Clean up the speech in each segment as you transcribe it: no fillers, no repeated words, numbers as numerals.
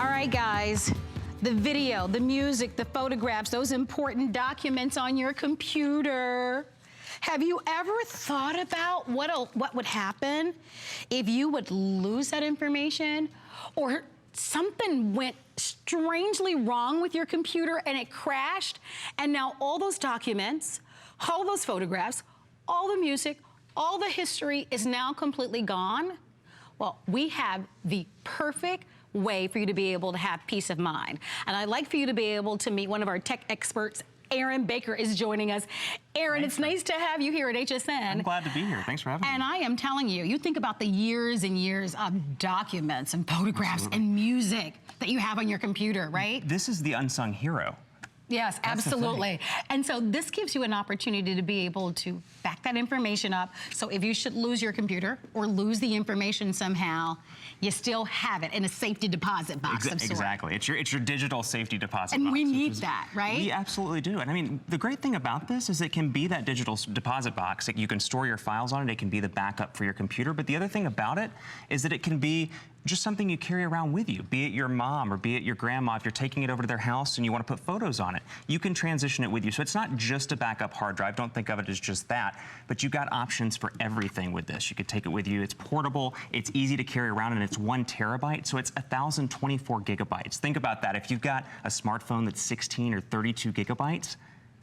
All right, guys. The video, the music, the photographs, those important documents on your computer. Have you ever thought about what would happen if you would lose that information, or something went strangely wrong with your computer and it crashed, and now all those documents, all those photographs, all the music, all the history is now completely gone? Well, we have the perfect way for you to be able to have peace of mind. And I'd like for you to be able to meet one of our tech experts. Aaron Baker is joining us. Aaron, it's nice to have you here at HSN. I'm glad to be here. Thanks for having me. And I am telling you, you think about the years and years of documents and photographs and music that you have on your computer, right? This is the unsung hero. Yes, absolutely. And so this gives you an opportunity to be able to back that information up. So if you should lose your computer or lose the information somehow, you still have it in a safety deposit box of sorts. Exactly. It's your digital safety deposit box. And we need that, right? We absolutely do. And I mean, the great thing about this is it can be that digital deposit box. You can store your files on it. It can be the backup for your computer. But the other thing about it is that it can be just something you carry around with you, be it your mom or be it your grandma. If you're taking it over to their house and you want to put photos on it, you can transition it with you. So it's not just a backup hard drive. Don't think of it as just that, but you've got options for everything with this. You could take it with you. It's portable, it's easy to carry around, and it's 1 terabyte, so it's 1,024 gigabytes. Think about that. If you've got a smartphone that's 16 or 32 gigabytes,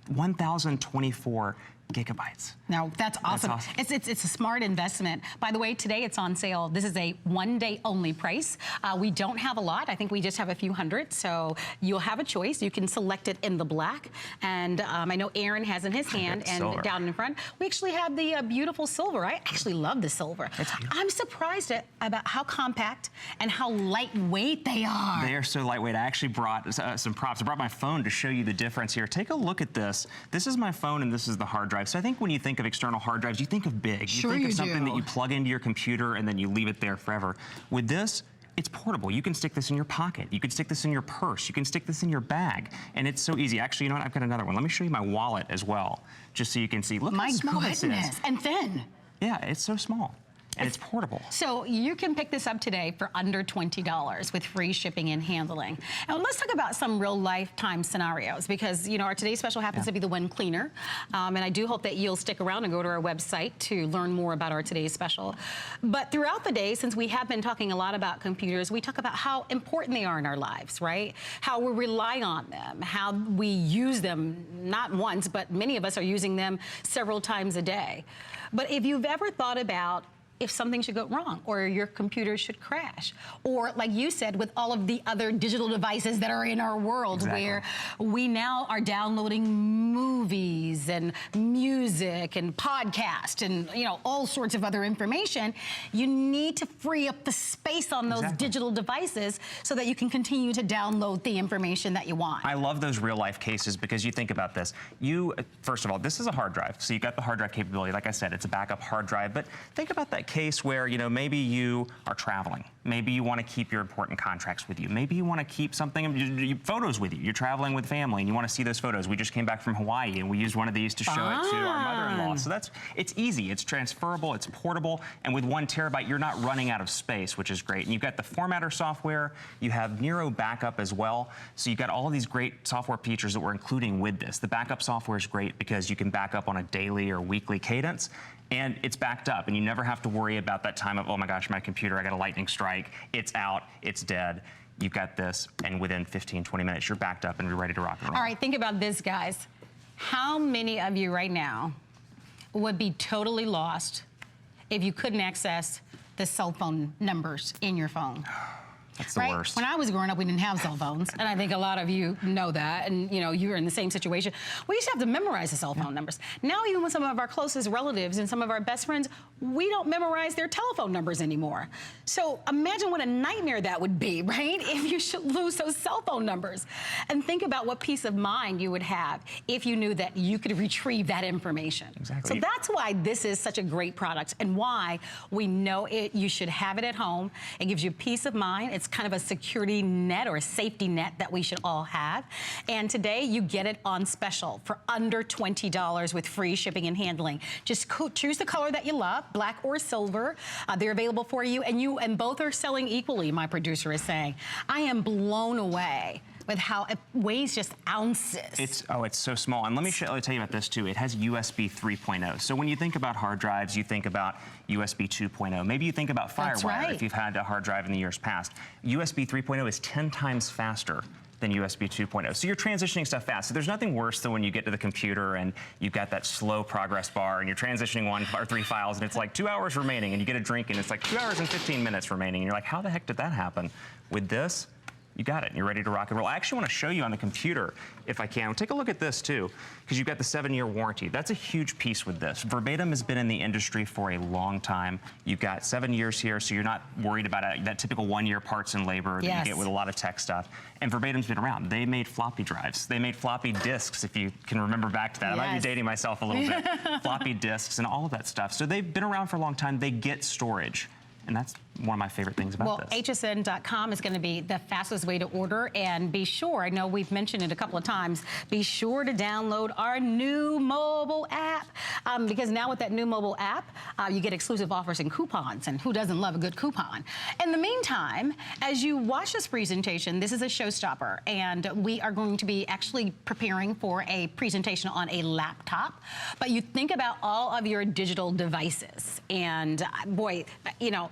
1,024 gigabytes. Now, that's awesome. It's a smart investment. By the way, today it's on sale. This is a one-day only price. We don't have a lot. I think we just have a few hundred, so you'll have a choice. You can select it in the black, and I know Aaron has in his hand and silver. Down in front. We actually have the beautiful silver. I actually love the silver. I'm surprised about how compact and how lightweight they are. They are so lightweight. I actually brought some props. I brought my phone to show you the difference here. Take a look at this. This is my phone and this is the hard drive. So I think when you think of external hard drives, you think of big. Sure, you think of something that you plug into your computer and then you leave it there forever. With this, it's portable. You can stick this in your pocket. You can stick this in your purse. You can stick this in your bag. And it's so easy. Actually, you know what? I've got another one. Let me show you my wallet as well, just so you can see. Look how small this is. And thin. Yeah, it's so small. And it's portable. So you can pick this up today for under $20 with free shipping and handling. And let's talk about some real lifetime scenarios, because you know our today's special happens to be the one cleaner. And I do hope that you'll stick around and go to our website to learn more about our today's special. But throughout the day, since we have been talking a lot about computers, we talk about how important they are in our lives, right? How we rely on them, how we use them, not once, but many of us are using them several times a day. But if you've ever thought about if something should go wrong, or your computer should crash, or like you said, with all of the other digital devices that are in our world, where we now are downloading movies and music and podcasts and all sorts of other information, you need to free up the space on those digital devices so that you can continue to download the information that you want. I love those real life cases because you think about this. First of all, this is a hard drive, so you've got the hard drive capability. Like I said, it's a backup hard drive, but think about that case where maybe you are traveling. Maybe you want to keep your important contracts with you. Maybe you want to keep photos with you. You're traveling with family and you want to see those photos. We just came back from Hawaii and we used one of these to show it to our mother-in-law. So it's easy, it's transferable, it's portable, and with 1 terabyte, you're not running out of space, which is great. And you've got the formatter software, you have Nero backup as well. So you've got all of these great software features that we're including with this. The backup software is great because you can back up on a daily or weekly cadence. And it's backed up, and you never have to worry about that time of, oh my gosh, my computer, I got a lightning strike, it's out, it's dead. You've got this, and within 15, 20 minutes, you're backed up and you're ready to rock and roll. All right, think about this, guys. How many of you right now would be totally lost if you couldn't access the cell phone numbers in your phone? That's the worst. When I was growing up, we didn't have cell phones, and I think a lot of you know that, and you were in the same situation. We used to have to memorize the cell phone numbers. Now, even with some of our closest relatives and some of our best friends, we don't memorize their telephone numbers anymore. So imagine what a nightmare that would be, right? If you should lose those cell phone numbers. And think about what peace of mind you would have if you knew that you could retrieve that information. Exactly. So that's why this is such a great product and why we know you should have it at home. It gives you peace of mind. It's it's kind of a security net or a safety net that we should all have. And today you get it on special for under $20 with free shipping and handling. Just choose the color that you love, black or silver. They're available for you, and both are selling equally, my producer is saying. I am blown away with how it weighs just ounces. It's so small. And let me tell you about this too. It has USB 3.0. So when you think about hard drives, you think about USB 2.0. Maybe you think about FireWire if you've had a hard drive in the years past. USB 3.0 is 10 times faster than USB 2.0. So you're transitioning stuff fast. So there's nothing worse than when you get to the computer and you've got that slow progress bar and you're transitioning 1 or 3 files and it's like 2 hours remaining, and you get a drink and it's like 2 hours and 15 minutes remaining, and you're like, how the heck did that happen? With this, you got it. You're ready to rock and roll. I actually want to show you on the computer, if I can. Take a look at this too, because you've got the 7-year warranty. That's a huge piece with this. Verbatim has been in the industry for a long time. You've got 7 years here, so you're not worried about that typical 1-year parts and labor that you get with a lot of tech stuff. And Verbatim's been around. They made floppy drives. They made floppy disks, if you can remember back to that. I might be dating myself a little bit. Floppy disks and all of that stuff. So they've been around for a long time. They get storage. And that's one of my favorite things about this. HSN.com is going to be the fastest way to order. And be sure, I know we've mentioned it a couple of times, be sure to download our new mobile app. Because now with that new mobile app, you get exclusive offers and coupons. And who doesn't love a good coupon? In the meantime, as you watch this presentation, this is a showstopper. And we are going to be actually preparing for a presentation on a laptop. But you think about all of your digital devices. And boy, you know,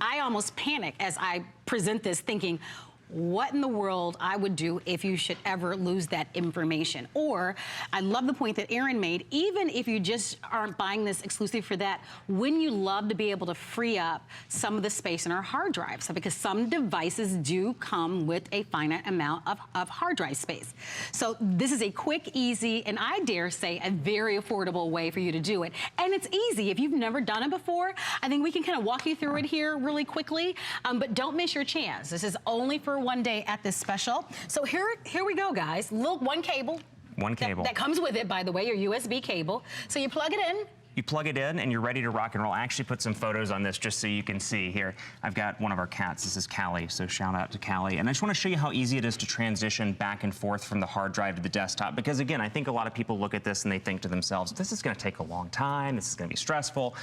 I almost panic as I present this thinking, what in the world I would do if you should ever lose that information. Or, I love the point that Aaron made, even if you just aren't buying this exclusive for that, wouldn't you love to be able to free up some of the space in our hard drives? So, because some devices do come with a finite amount of hard drive space. So this is a quick, easy, and I dare say a very affordable way for you to do it. And it's easy. If you've never done it before, I think we can kind of walk you through it here really quickly, but don't miss your chance. This is only for one day at this special. So here we go, guys. One cable. One cable. That comes with it, by the way, your USB cable. So you plug it in. You plug it in and you're ready to rock and roll. I actually put some photos on this just so you can see here. I've got one of our cats. This is Callie, so shout out to Callie. And I just want to show you how easy it is to transition back and forth from the hard drive to the desktop. Because again, I think a lot of people look at this and they think to themselves, this is going to take a long time. This is going to be stressful.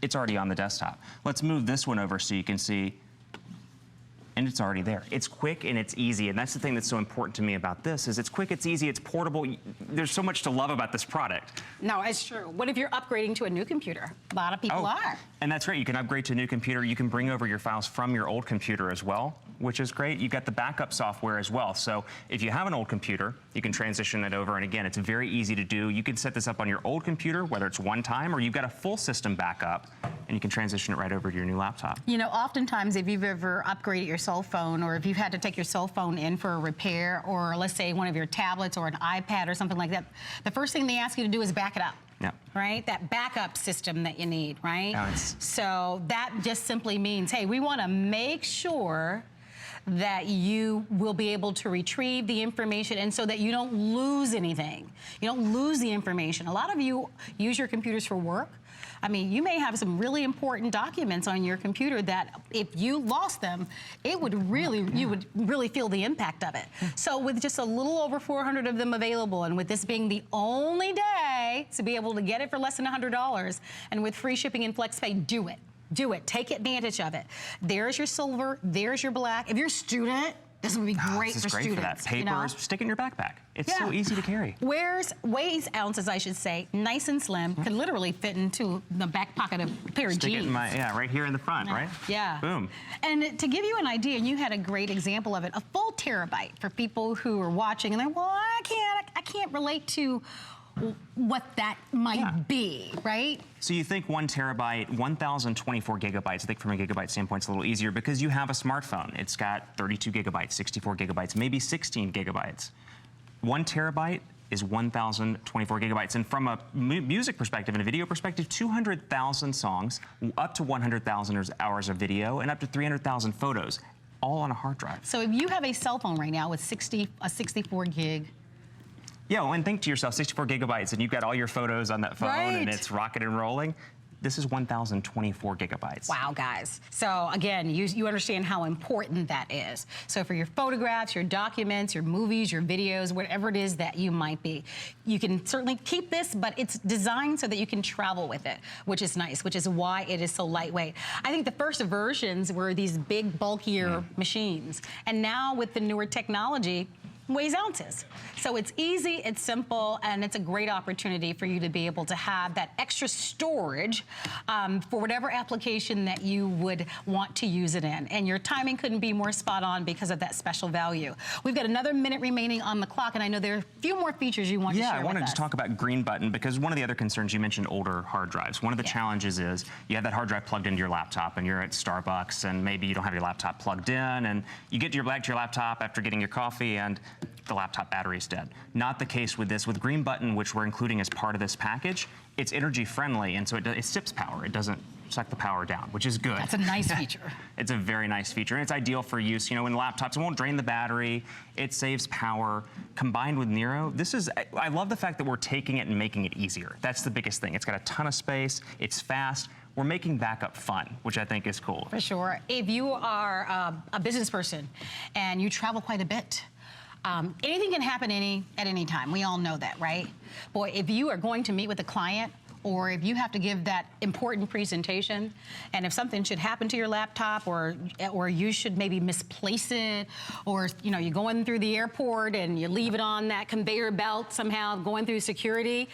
It's already on the desktop. Let's move this one over so you can see. And it's already there. It's quick and it's easy, and that's the thing that's so important to me about this, is it's quick, it's easy, it's portable. There's so much to love about this product. No, it's true. What if you're upgrading to a new computer? A lot of people are. And that's right, you can upgrade to a new computer. You can bring over your files from your old computer as well, which is great. You've got the backup software as well. So if you have an old computer, you can transition it over, and again, it's very easy to do. You can set this up on your old computer, whether it's one time or you've got a full system backup, and you can transition it right over to your new laptop. You know, oftentimes if you've ever upgraded your cell phone, or if you've had to take your cell phone in for a repair, or let's say one of your tablets or an iPad or something like that, the first thing they ask you to do is back it up. Yep. Right? That backup system that you need, right? So that just simply means, hey, we want to make sure that you will be able to retrieve the information, and so that you don't lose anything. You don't lose the information. A lot of you use your computers for work. I mean, you may have some really important documents on your computer that if you lost them, it would really, you would really feel the impact of it. So with just a little over 400 of them available, and with this being the only day to be able to get it for less than $100, and with free shipping and FlexPay, do it. Do it. Take advantage of it. There's your silver. There's your black. If you're a student, this would be great for students. For that. Papers, you know? Stick it in your backpack. It's so easy to carry. Weighs ounces, I should say, nice and slim, could literally fit into the back pocket of a pair of jeans. Stick it in my, right here in the front, right? Yeah. Boom. And to give you an idea, and you had a great example of it, a full terabyte for people who are watching and they're, well, I can't relate to what that might be, right? So you think 1 terabyte, 1,024 gigabytes. I think from a gigabyte standpoint, it's a little easier because you have a smartphone. It's got 32 gigabytes, 64 gigabytes, maybe 16 gigabytes. 1 terabyte is 1,024 gigabytes. And from a music perspective and a video perspective, 200,000 songs, up to 100,000 hours of video, and up to 300,000 photos, all on a hard drive. So if you have a cell phone right now with a 64 gig, yeah, well, and think to yourself, 64 gigabytes, and you've got all your photos on that phone, and it's rocking and rolling. This is 1,024 gigabytes. Wow, guys. So again, you understand how important that is. So for your photographs, your documents, your movies, your videos, whatever it is that you might be, you can certainly keep this, but it's designed so that you can travel with it, which is nice, which is why it is so lightweight. I think the first versions were these big, bulkier machines. And now with the newer technology, weighs ounces. So it's easy, it's simple, and it's a great opportunity for you to be able to have that extra storage for whatever application that you would want to use it in. And your timing couldn't be more spot on because of that special value. We've got another minute remaining on the clock, and I know there are a few more features you want to share with us. Yeah, I wanted to talk about green button because one of the other concerns, you mentioned older hard drives. One of the challenges is you have that hard drive plugged into your laptop and you're at Starbucks and maybe you don't have your laptop plugged in and you get back to your laptop after getting your coffee and the laptop battery is dead. Not the case with this. With green button, which we're including as part of this package, it's energy friendly, and so it sips power. It doesn't suck the power down, which is good. That's a nice feature. It's a very nice feature, and it's ideal for use, you know, in laptops. It won't drain the battery. It saves power. Combined with Nero, I love the fact that we're taking it and making it easier. That's the biggest thing. It's got a ton of space. It's fast. We're making backup fun, which I think is cool. For sure. If you are a business person and you travel quite a bit, anything can happen at any time. We all know that, right? Boy, if you are going to meet with a client or if you have to give that important presentation and if something should happen to your laptop or you should maybe misplace it or, you know, you're going through the airport and you leave it on that conveyor belt somehow going through security,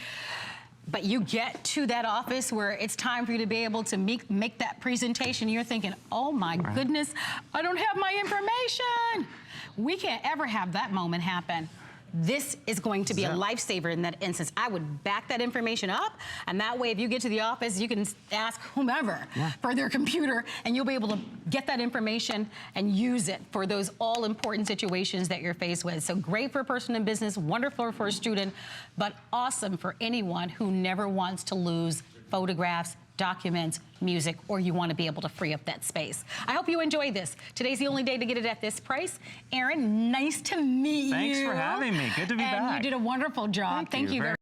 but you get to that office where it's time for you to be able to make that presentation, you're thinking, oh my goodness, I don't have my information. We can't ever have that moment happen. This is going to be a lifesaver in that instance. I would back that information up, and that way if you get to the office, you can ask whomever for their computer, and you'll be able to get that information and use it for those all-important situations that you're faced with. So great for a person in business, wonderful for a student, but awesome for anyone who never wants to lose photographs, documents, music, or you want to be able to free up that space. I hope you enjoyed this. Today's the only day to get it at this price. Aaron, nice to meet you. Thanks for having me. Good to be back. And you did a wonderful job. Thank you very much.